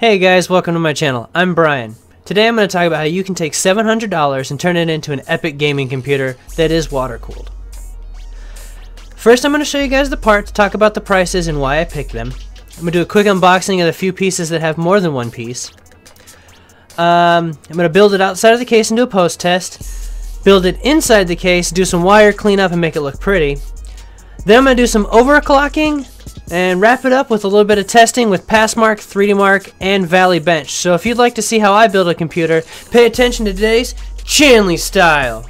Hey guys, welcome to my channel. I'm Brian. Today I'm going to talk about how you can take $700 and turn it into an epic gaming computer that is water-cooled. First I'm going to show you guys the parts, talk about the prices and why I picked them. I'm going to do a quick unboxing of the few pieces that have more than one piece. I'm going to build it outside of the case and do a post test. Build it inside the case, do some wire cleanup and make it look pretty. Then I'm going to do some overclocking and wrap it up with a little bit of testing with Passmark, 3D Mark, and Valley Bench. So if you'd like to see how I build a computer, pay attention to today's Chanley style.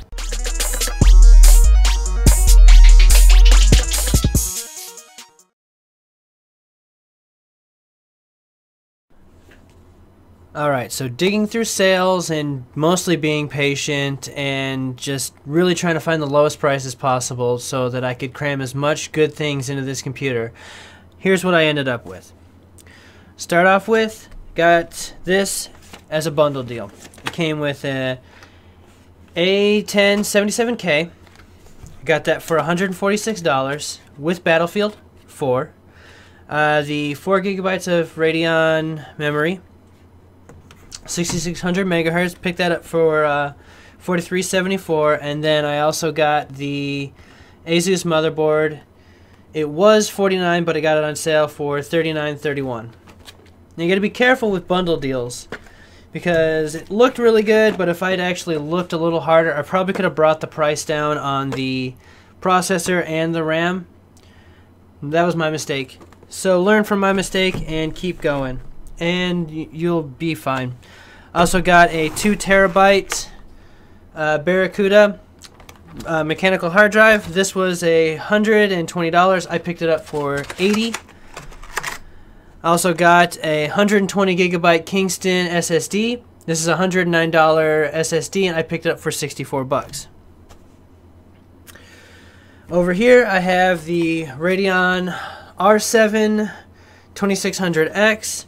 Alright, so digging through sales and mostly being patient and just really trying to find the lowest prices possible so that I could cram as much good things into this computer. Here's what I ended up with. Start off with, got this as a bundle deal. It came with a A1077K. Got that for $146 with Battlefield 4. The 4 gigabytes of Radeon memory. 6600 megahertz, picked that up for $43.74, and then I also got the Asus motherboard. It was $49, but I got it on sale for $39.31. Now you got to be careful with bundle deals because it looked really good, but if I'd actually looked a little harder, I probably could have brought the price down on the processor and the RAM. That was my mistake. So learn from my mistake and keep going, and you'll be fine. I also got a 2 terabyte Barracuda mechanical hard drive. This was $120. I picked it up for $80. I also got a 120 gigabyte Kingston SSD. This is a $109 SSD, and I picked it up for 64 bucks. Over here, I have the Radeon R7 2600X.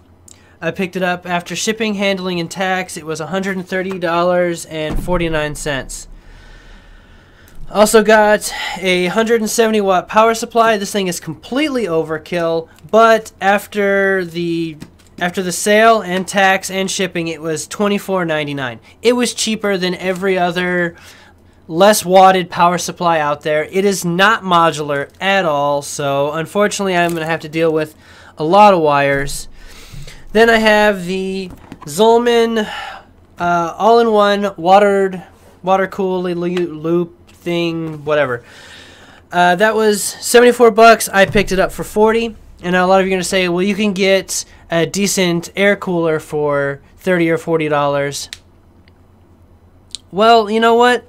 I picked it up after shipping, handling, and tax. It was $130.49. Also got a 170 watt power supply. This thing is completely overkill, but after the sale and tax and shipping, it was $24.99. It was cheaper than every other less watted power supply out there. It is not modular at all, so unfortunately I'm going to have to deal with a lot of wires. Then I have the Zolman all-in-one water-cooled loop thing, whatever. That was 74 bucks. I picked it up for 40. And a lot of you are going to say, well, you can get a decent air cooler for $30 or $40. Well, you know what?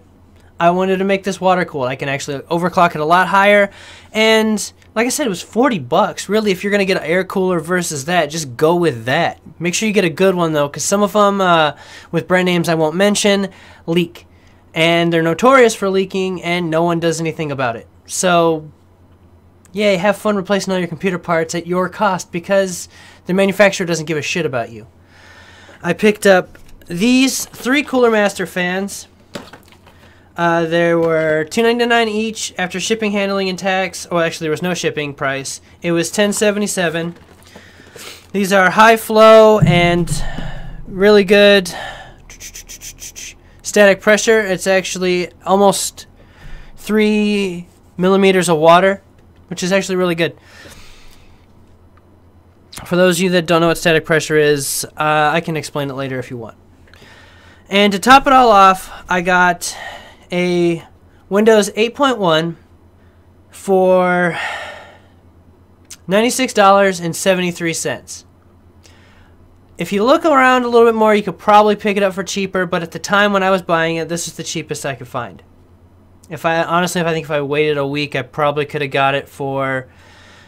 I wanted to make this water cooled. I can actually overclock it a lot higher, and like I said, it was 40 bucks. Really, if you're going to get an air cooler versus that, just go with that. Make sure you get a good one, though, because some of them, with brand names I won't mention, leak. And they're notorious for leaking, and no one does anything about it. So, yay, have fun replacing all your computer parts at your cost, because the manufacturer doesn't give a shit about you. I picked up these 3 Cooler Master fans. There were $2.99 each after shipping, handling, and tax. Oh, actually, there was no shipping price. It was $10.77. These are high flow and really good static pressure. It's actually almost 3 millimeters of water, which is actually really good. For those of you that don't know what static pressure is, I can explain it later if you want. And to top it all off, I got a Windows 8.1 for $96.73. If you look around a little bit more, you could probably pick it up for cheaper, but at the time when I was buying it, this is the cheapest I could find. Honestly, I think if I waited a week, I probably could have got it for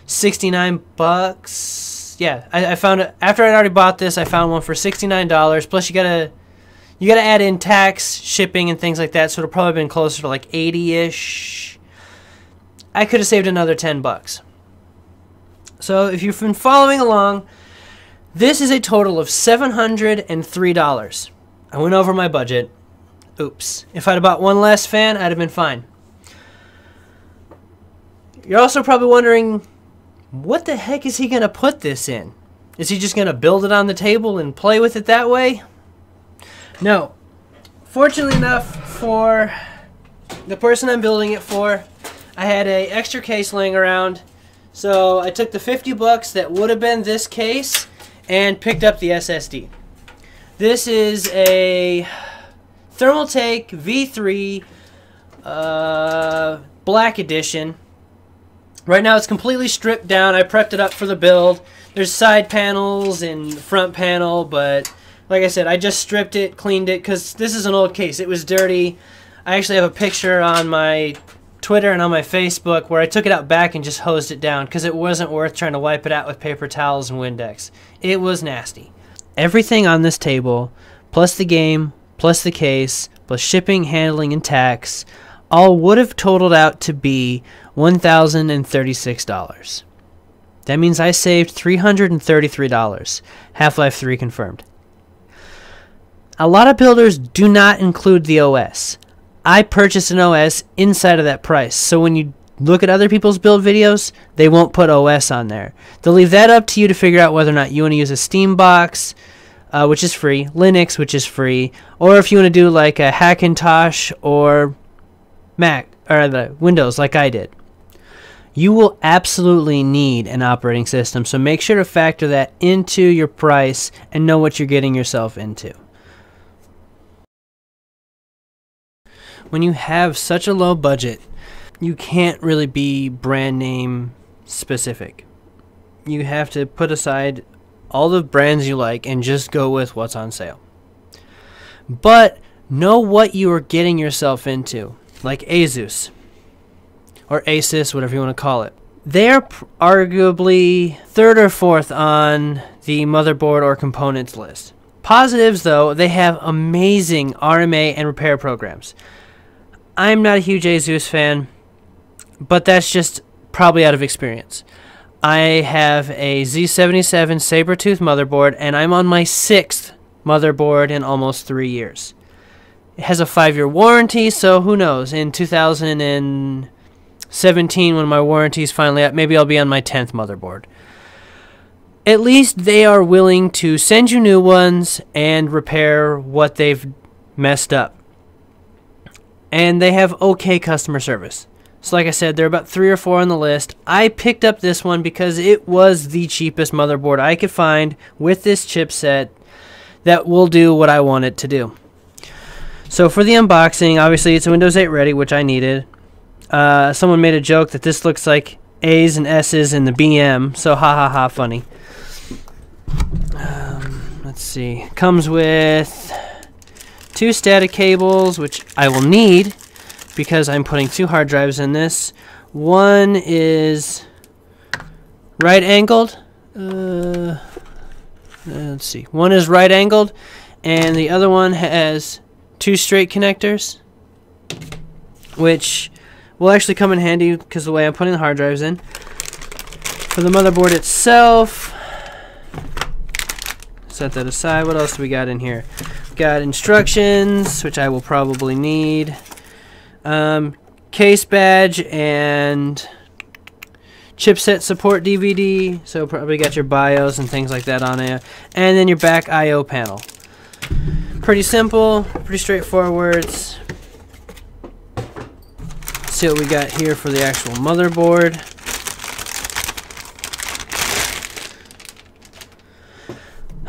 69 bucks. Yeah, I found it after I'd already bought this. I found one for $69. Plus, you gotta add in tax, shipping, and things like that, so it'll probably been closer to like 80-ish. I could have saved another 10 bucks. So if you've been following along, this is a total of $703. I went over my budget. Oops. If I'd have bought one less fan, I'd have been fine. You're also probably wondering, what the heck is he going to put this in? Is he just going to build it on the table and play with it that way? No. Fortunately enough for the person I'm building it for, I had an extra case laying around. So I took the 50 bucks that would have been this case and picked up the SSD. This is a Thermaltake V3 Black Edition. Right now it's completely stripped down. I prepped it up for the build. There's side panels and front panel, but like I said, I just stripped it, cleaned it, because this is an old case. It was dirty. I actually have a picture on my Twitter and on my Facebook where I took it out back and just hosed it down because it wasn't worth trying to wipe it out with paper towels and Windex. It was nasty. Everything on this table, plus the game, plus the case, plus shipping, handling, and tax, all would have totaled out to be $1,036. That means I saved $333. Half-Life 3 confirmed. A lot of builders do not include the OS. I purchased an OS inside of that price, so when you look at other people's build videos, they won't put OS on there. They'll leave that up to you to figure out whether or not you want to use a Steam box, which is free, Linux, which is free, or if you want to do like a Hackintosh or Mac, or the Windows like I did. You will absolutely need an operating system, so make sure to factor that into your price and know what you're getting yourself into. When you have such a low budget, you can't really be brand name specific. You have to put aside all the brands you like and just go with what's on sale. But know what you are getting yourself into, like Asus or Asus, whatever you want to call it. They're arguably third or fourth on the motherboard or components list. Positives, though, they have amazing RMA and repair programs. I'm not a huge Asus fan, but that's just probably out of experience. I have a Z77 Sabertooth motherboard, and I'm on my 6th motherboard in almost 3 years. It has a 5-year warranty, so who knows? In 2017, when my warranty's finally up, maybe I'll be on my 10th motherboard. At least they are willing to send you new ones and repair what they've messed up. And they have okay customer service. So like I said, they're about 3 or 4 on the list. I picked up this one because it was the cheapest motherboard I could find with this chipset that will do what I want it to do. So for the unboxing, obviously it's Windows 8 ready, which I needed. Someone made a joke that this looks like A's and S's in the BM, so ha ha ha, funny. Let's see. Comes with 2 SATA cables, which I will need because I'm putting 2 hard drives in this. One is right angled. Let's see. One is right angled, and the other one has 2 straight connectors, which will actually come in handy because the way I'm putting the hard drives in. For the motherboard itself, set that aside. What else do we got in here? Got instructions, which I will probably need. Case badge and chipset support DVD. So probably got your BIOS and things like that on it. And then your back I/O panel. Pretty simple, pretty straightforward. Let's see what we got here for the actual motherboard.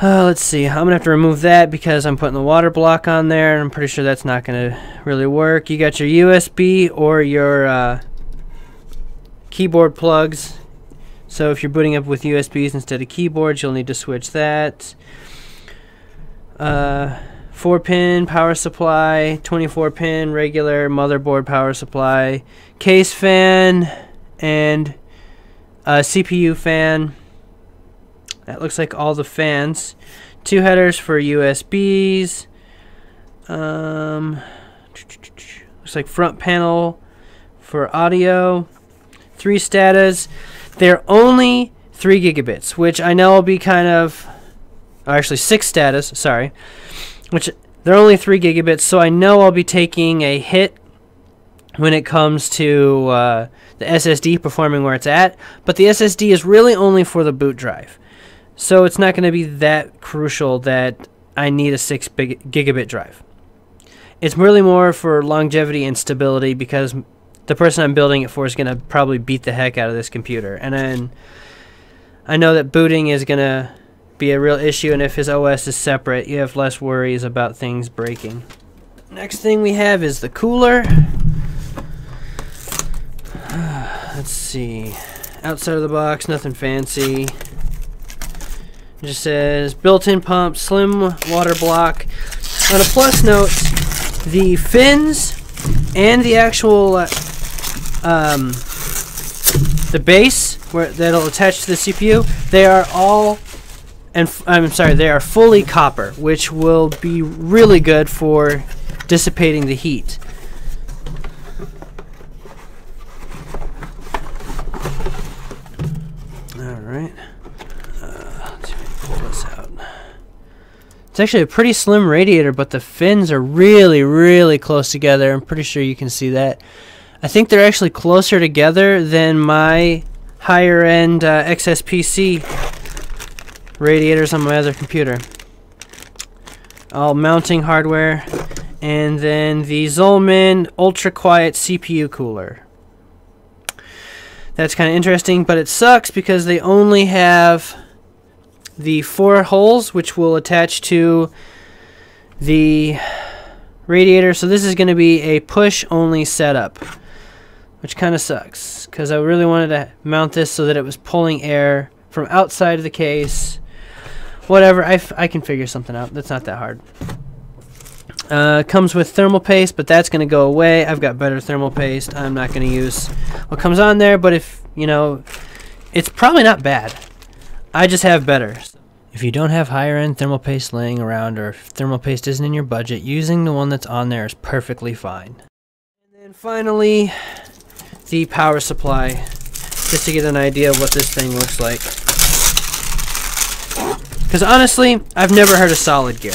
Let's see, I'm going to have to remove that because I'm putting the water block on there, and I'm pretty sure that's not going to really work. You got your USB or your keyboard plugs. So if you're booting up with USBs instead of keyboards, you'll need to switch that. 4-pin power supply, 24-pin regular motherboard power supply, case fan, and a CPU fan. That looks like all the fans. 2 headers for USBs. Looks like front panel for audio. 3 SATAs. They're only 3 gigabits, which I know will be kind of... Oh, actually 6 SATAs, sorry. Which they're only 3 gigabits, so I know I'll be taking a hit when it comes to the SSD performing where it's at. But the SSD is really only for the boot drive. So it's not going to be that crucial that I need a 6 gigabit drive. It's really more for longevity and stability, because the person I'm building it for is going to probably beat the heck out of this computer. And then I know that booting is going to be a real issue, and if his OS is separate, you have less worries about things breaking. Next thing we have is the cooler. Let's see. Outside of the box, nothing fancy. It just says built-in pump, slim water block. On a plus note, the fins and the actual the base that'll attach to the CPU, they are all, and I'm sorry, they are fully copper, which will be really good for dissipating the heat. Alright, let's pull this out. It's actually a pretty slim radiator, but the fins are really, really close together. I'm pretty sure you can see that. I think they're actually closer together than my higher-end XSPC radiators on my other computer. All mounting hardware. And then the Zolman Ultra Quiet CPU cooler. That's kind of interesting, but it sucks because they only have the 4 holes which will attach to the radiator. So this is going to be a push-only setup, which kind of sucks because I really wanted to mount this so that it was pulling air from outside of the case. Whatever, I can figure something out. That's not that hard. Comes with thermal paste, but that's going to go away. I've got better thermal paste. I'm not going to use what comes on there, but if, you know, it's probably not bad. I just have better. If you don't have higher end thermal paste laying around, or if thermal paste isn't in your budget, using the one that's on there is perfectly fine. And then finally, the power supply, just to get an idea of what this thing looks like. Because honestly, I've never heard of solid gear.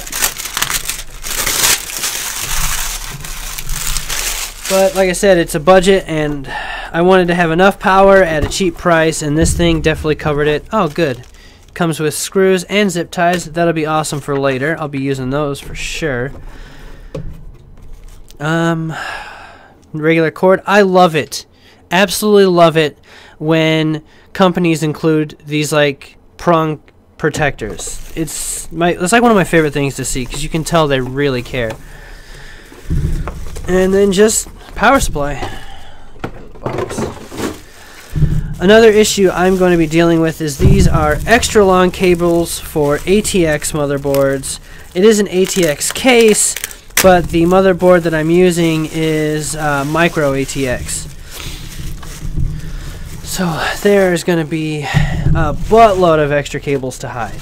But like I said, it's a budget, and I wanted to have enough power at a cheap price, and this thing definitely covered it. Oh, good. Comes with screws and zip ties. That'll be awesome for later. I'll be using those for sure. Regular cord. I love it. Absolutely love it when companies include these like prong protectors. It's like one of my favorite things to see, because you can tell they really care. And then just power supply. Another issue I'm going to be dealing with is these are extra long cables for ATX motherboards. It is an ATX case, but the motherboard that I'm using is micro ATX. So there's going to be a buttload of extra cables to hide.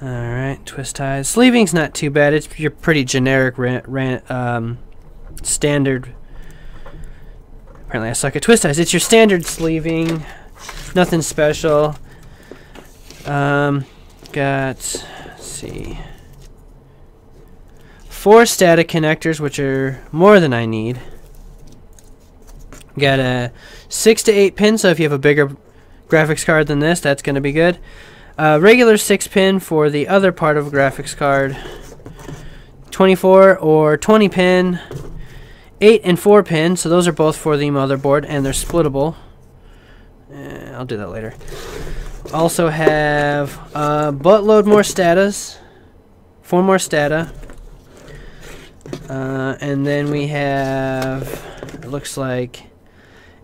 Alright, twist ties. Sleeving's not too bad. It's your pretty generic standard. Apparently I suck at twist ties. It's your standard sleeving. Nothing special. Let's see, 4 static connectors, which are more than I need. Got a 6 to 8 pin, so if you have a bigger graphics card than this, that's going to be good. Regular 6 pin for the other part of a graphics card. 24 or 20 pin. 8 and 4 pin, so those are both for the motherboard, and they're splittable. I'll do that later. Also have a buttload more STATAs. 4 more STATA. And then we have, it looks like,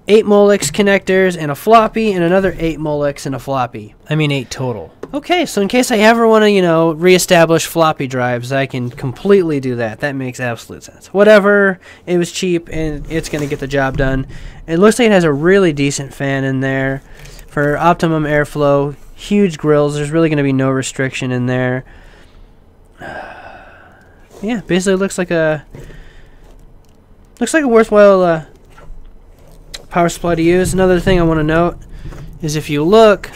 8 Molex connectors and a floppy, and another 8 Molex and a floppy. I mean 8 total. Okay, so in case I ever want to, you know, reestablish floppy drives, I can completely do that. That makes absolute sense. Whatever, it was cheap, and it's going to get the job done. It looks like it has a really decent fan in there for optimum airflow. Huge grills. There's really going to be no restriction in there. Yeah, basically looks like a worthwhile power supply to use. Another thing I want to note is if you look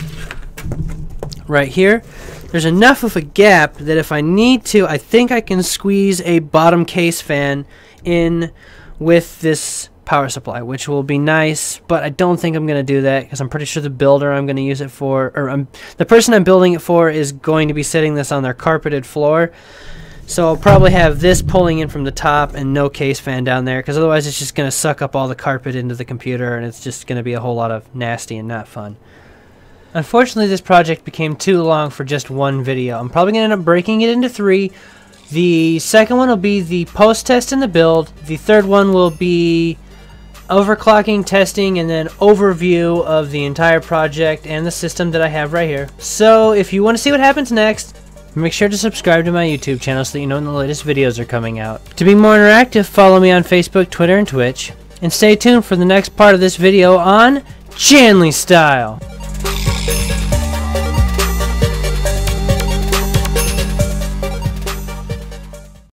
right here, there's enough of a gap that if I need to, I think I can squeeze a bottom case fan in with this power supply, which will be nice, but I don't think I'm going to do that because I'm pretty sure the builder I'm going to use it for, or the person I'm building it for is going to be setting this on their carpeted floor. So I'll probably have this pulling in from the top and no case fan down there, because otherwise it's just going to suck up all the carpet into the computer and it's just going to be a whole lot of nasty and not fun. Unfortunately, this project became too long for just one video. I'm probably going to end up breaking it into 3. The second one will be the post-test and the build. The third one will be overclocking, testing, and then overview of the entire project and the system that I have right here. So if you want to see what happens next, make sure to subscribe to my YouTube channel so that you know when the latest videos are coming out. To be more interactive, follow me on Facebook, Twitter, and Twitch. And stay tuned for the next part of this video on Janley Style.